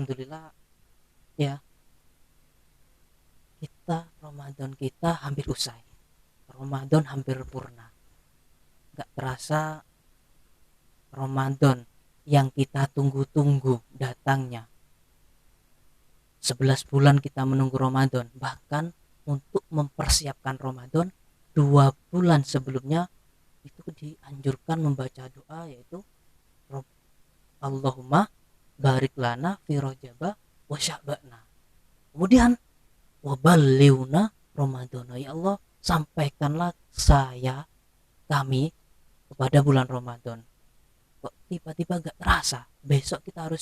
Alhamdulillah ya, Ramadan kita hampir usai. Ramadan hampir purna. Gak terasa Ramadan yang kita tunggu-tunggu datangnya. 11 bulan kita menunggu Ramadan. Bahkan untuk mempersiapkan Ramadan 2 bulan sebelumnya itu dianjurkan membaca doa, yaitu Allahumma barik lana fi rajaba wa sya'bana. Kemudian waballiuna Ramadan, ya Allah sampaikanlah kami kepada bulan Ramadan. Kok tiba-tiba gak terasa besok kita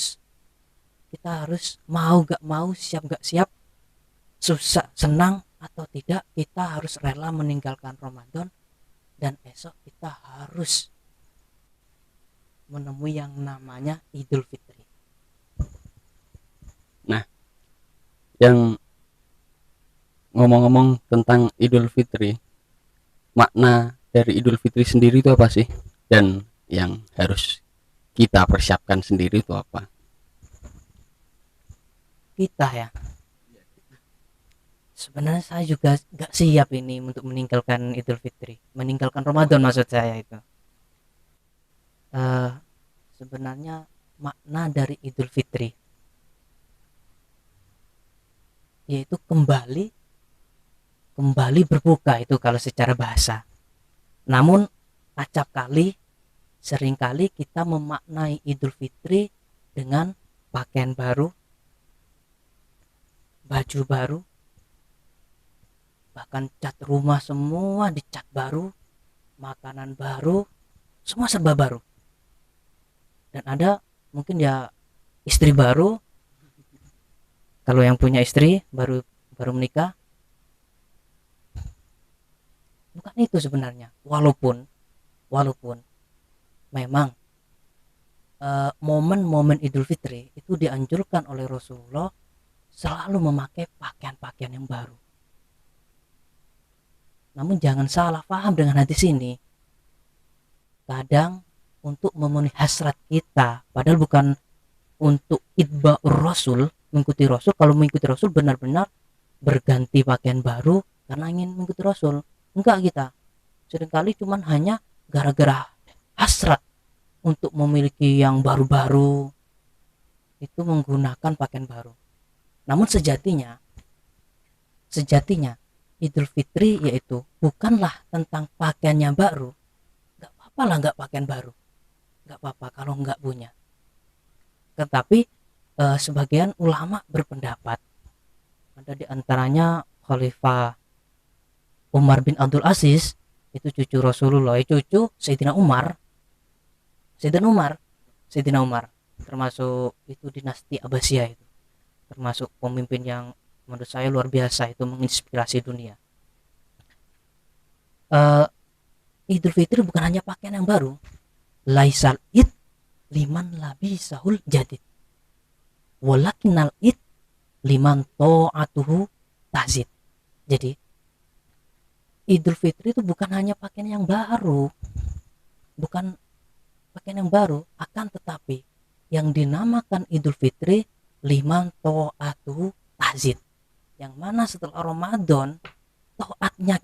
harus mau gak mau, siap gak siap, susah senang atau tidak, kita harus rela meninggalkan Ramadan dan esok kita harus menemui yang namanya Idul Fitri. Nah, yang ngomong-ngomong tentang Idul Fitri, makna dari Idul Fitri sendiri itu apa sih? Dan yang harus kita persiapkan sendiri itu apa? Kita ya, sebenarnya saya juga gak siap ini untuk meninggalkan Idul Fitri, meninggalkan Ramadan maksud saya itu. Eh, Sebenarnya makna dari Idul Fitri yaitu kembali berbuka, itu kalau secara bahasa. Namun acap kali seringkali kita memaknai Idul Fitri dengan pakaian baru, baju baru, bahkan cat rumah semua dicat baru, makanan baru, semua serba baru. Dan ada mungkin ya istri baru, kalau yang punya istri baru baru menikah. Bukan itu sebenarnya, walaupun memang momen-momen Idul Fitri itu dianjurkan oleh Rasulullah selalu memakai pakaian-pakaian yang baru. Namun jangan salah paham dengan hadis ini. Kadang untuk memenuhi hasrat kita, padahal bukan untuk itba'ur Rasul, mengikuti Rasul. Kalau mengikuti Rasul benar-benar berganti pakaian baru karena ingin mengikuti Rasul. Enggak, kita seringkali cuman hanya gara-gara hasrat untuk memiliki yang baru-baru itu menggunakan pakaian baru. Namun sejatinya Idul Fitri yaitu bukanlah tentang pakaiannya baru. Gak apa-apa lah gak pakaian baru, gak apa-apa kalau gak punya. Tetapi sebagian ulama berpendapat, ada di antaranya Khalifah Umar bin Abdul Aziz, itu cucu Rasulullah, cucu Sayyidina Umar, termasuk itu dinasti Abbasiyah, itu termasuk pemimpin yang menurut saya luar biasa, itu menginspirasi dunia. Idul Fitri bukan hanya pakaian yang baru, laisal id liman labisahul jadid, walakinal id liman ta'atuhu tazid. Jadi Idul Fitri itu bukan hanya pakaian yang baru, bukan pakaian yang baru, akan tetapi yang dinamakan Idul Fitri liman ta'atuhu tazid, yang mana setelah Ramadan taatnya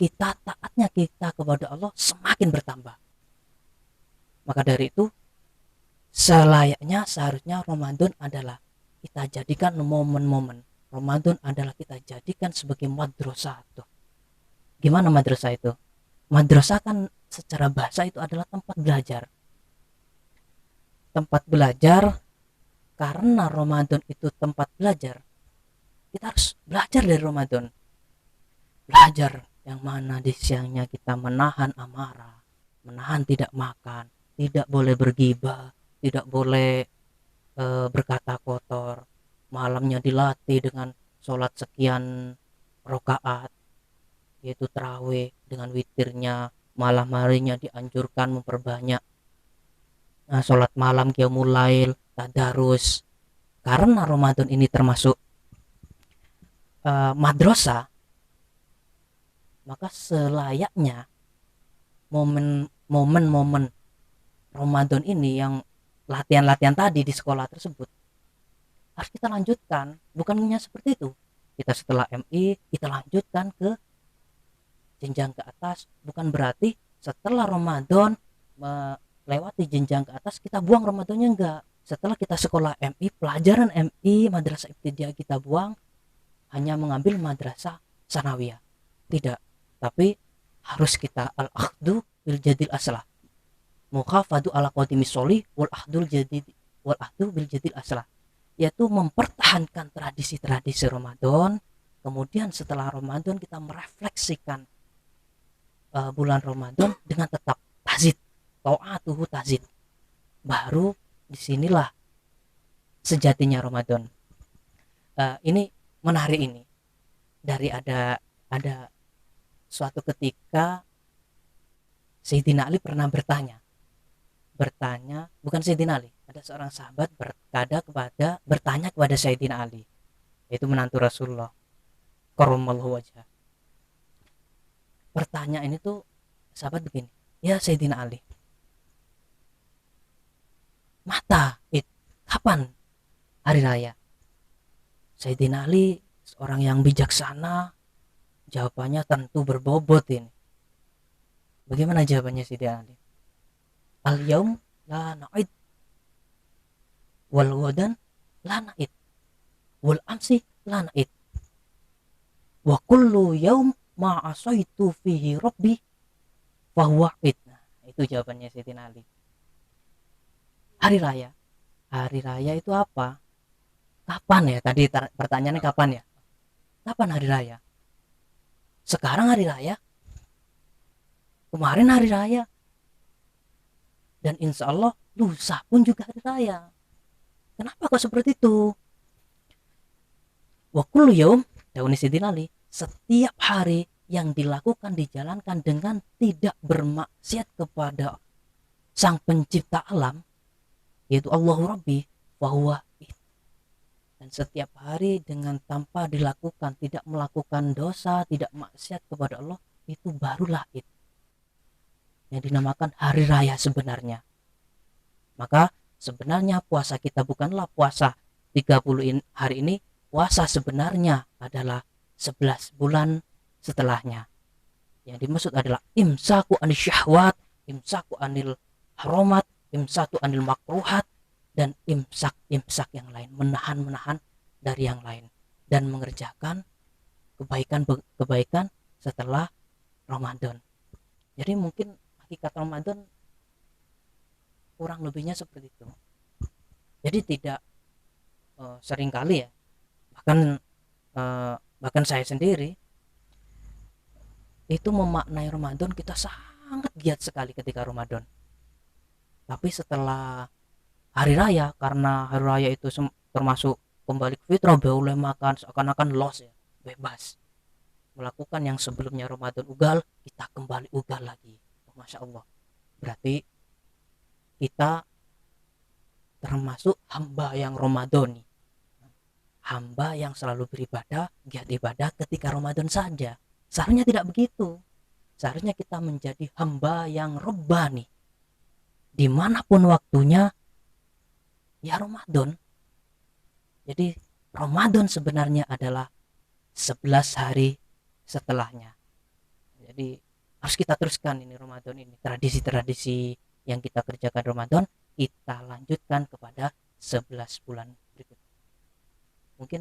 kita kepada Allah semakin bertambah. Maka dari itu seharusnya Ramadan adalah kita jadikan momen-momen Ramadan adalah kita jadikan sebagai madrasah tuh. Gimana madrasah itu? Madrasah kan secara bahasa itu adalah tempat belajar. Tempat belajar, karena Ramadan itu tempat belajar. Kita harus belajar dari Ramadan. Belajar yang mana di siangnya kita menahan amarah, menahan tidak makan, tidak boleh bergibah, tidak boleh berkata kotor. Malamnya dilatih dengan sholat sekian rokaat, yaitu tarawih dengan witirnya. Malam harinya dianjurkan memperbanyak sholat malam, qiyamul lail, tadarus. Karena Ramadan ini termasuk madrasah, maka selayaknya momen Ramadan ini, yang latihan-latihan tadi di sekolah tersebut, harus kita lanjutkan. Bukannya seperti itu, kita setelah MI kita lanjutkan ke jenjang ke atas. Bukan berarti setelah Ramadan melewati jenjang ke atas kita buang Ramadannya, enggak. Setelah kita sekolah MI, pelajaran MI madrasah ibtidaiyah kita buang, hanya mengambil madrasah sanawiyah, tidak. Tapi harus kita al-akhdu bil jadil aslah, mukhafadu ala qadimi soli wal ahdul jadid wal ahdu bil jadil aslah, yaitu mempertahankan tradisi-tradisi Ramadan. Kemudian setelah Ramadan kita merefleksikan bulan Ramadan dengan tetap tazid, taatuhu tazid. Baru disinilah sejatinya Ramadan. Ini menarik ini, dari ada suatu ketika Sayyidina Ali pernah bertanya, bukan Sayyidina Ali, ada seorang sahabat bertanya kepada Sayyidina Ali, yaitu menantu Rasulullah karramallahu wajhah. Pertanyaan ini tuh sahabat begini, ya Sayyidina Ali, kapan hari raya? Sayyidina Ali seorang yang bijaksana, jawabannya tentu berbobot ini. Bagaimana jawabannya Sayyidina Ali? Al yaum la na'id wal wadan la na'id wal amsi la na'id wa kullu yaum ma asaitu fihi rabbi fahuwa id. Nah, itu jawabannya Sayyidina Ali. Hari raya itu apa? Kapan ya? Tadi pertanyaannya kapan ya? Kapan hari raya? Sekarang hari raya, kemarin hari raya, dan insya Allah lusa pun juga hari raya. Kenapa kok seperti itu? Wa kullu yaum, daun Sayyidina Ali, setiap hari yang dilakukan dijalankan dengan tidak bermaksiat kepada sang pencipta alam, yaitu Allahu Rabbi, fahuwa id. Dan setiap hari dengan tanpa dilakukan, tidak melakukan dosa, tidak maksiat kepada Allah, itu barulah id, yang dinamakan hari raya sebenarnya. Maka sebenarnya puasa kita bukanlah puasa 30 hari ini, puasa sebenarnya adalah 11 bulan setelahnya. Yang dimaksud adalah imsaku anil syahwat, imsaku anil haromat, imsaku anil makruhat, dan imsak yang lain, menahan dari yang lain, dan mengerjakan kebaikan setelah Ramadan. Jadi mungkin hakikat Ramadan kurang lebihnya seperti itu. Jadi tidak seringkali ya, bahkan saya sendiri itu memaknai Ramadan, kita sangat giat sekali ketika Ramadan. Tapi setelah hari raya, karena hari raya itu termasuk kembali ke fitrah, boleh makan seakan-akan los ya, bebas melakukan yang sebelumnya Ramadan ugal, kita kembali ugal lagi. Masya Allah, berarti kita termasuk hamba yang Ramadhani, hamba yang selalu beribadah, giat ibadah ketika Ramadan saja. Seharusnya tidak begitu. Seharusnya kita menjadi hamba yang Rabbani, dimanapun waktunya ya Ramadan. Jadi Ramadan sebenarnya adalah 11 hari setelahnya. Jadi harus kita teruskan ini Ramadan ini, tradisi-tradisi yang kita kerjakan Ramadan kita lanjutkan kepada 11 bulan berikutnya. Mungkin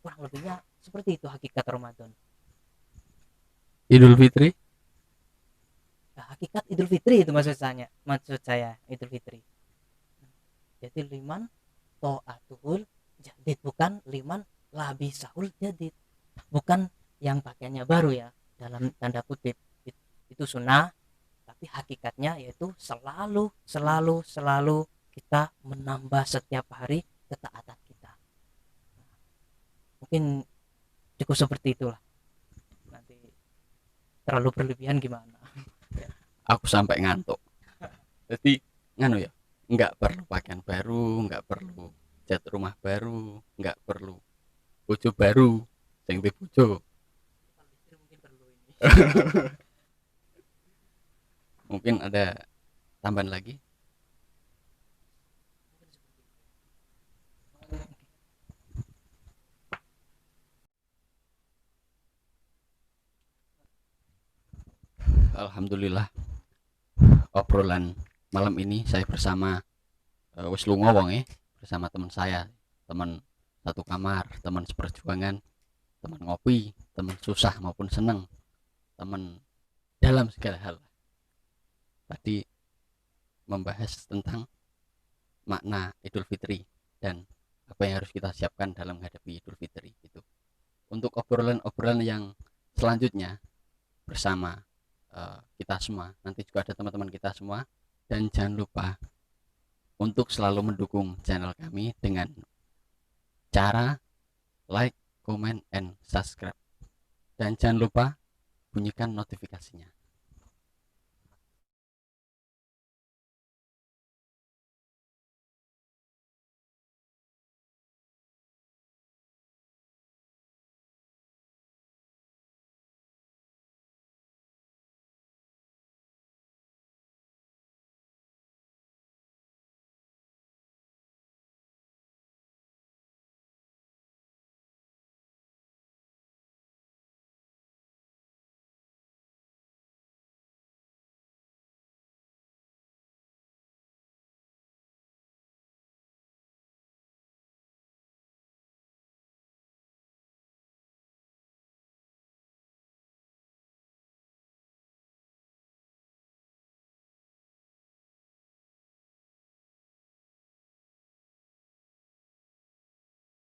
kurang lebihnya seperti itu hakikat Ramadan. Idul Fitri? Nah, hakikat Idul Fitri itu maksud saya Idul Fitri. Jadi liman to'atuhul jadid, bukan liman labisahul jadid, bukan yang pakaiannya baru ya, dalam tanda kutip. Itu sunnah, tapi hakikatnya yaitu selalu kita menambah setiap hari ketaatan kita. Mungkin cukup seperti itulah. Nanti terlalu berlebihan gimana? Aku sampai ngantuk. Jadi nganu ya, nggak perlu pakaian baru, nggak perlu cat rumah baru, nggak perlu bojo baru, sing di bojo. Mungkin perlu ini. Mungkin ada tambahan lagi. Alhamdulillah obrolan malam ini saya bersama wis lunga wonge bersama teman saya, teman satu kamar, teman seperjuangan, teman ngopi, teman susah maupun senang, teman dalam segala hal. Tadi membahas tentang makna Idul Fitri dan apa yang harus kita siapkan dalam menghadapi Idul Fitri itu. Untuk obrolan-obrolan yang selanjutnya bersama kita semua, nanti juga ada teman-teman kita semua, dan jangan lupa untuk selalu mendukung channel kami dengan cara like, comment, and subscribe, dan jangan lupa bunyikan notifikasinya.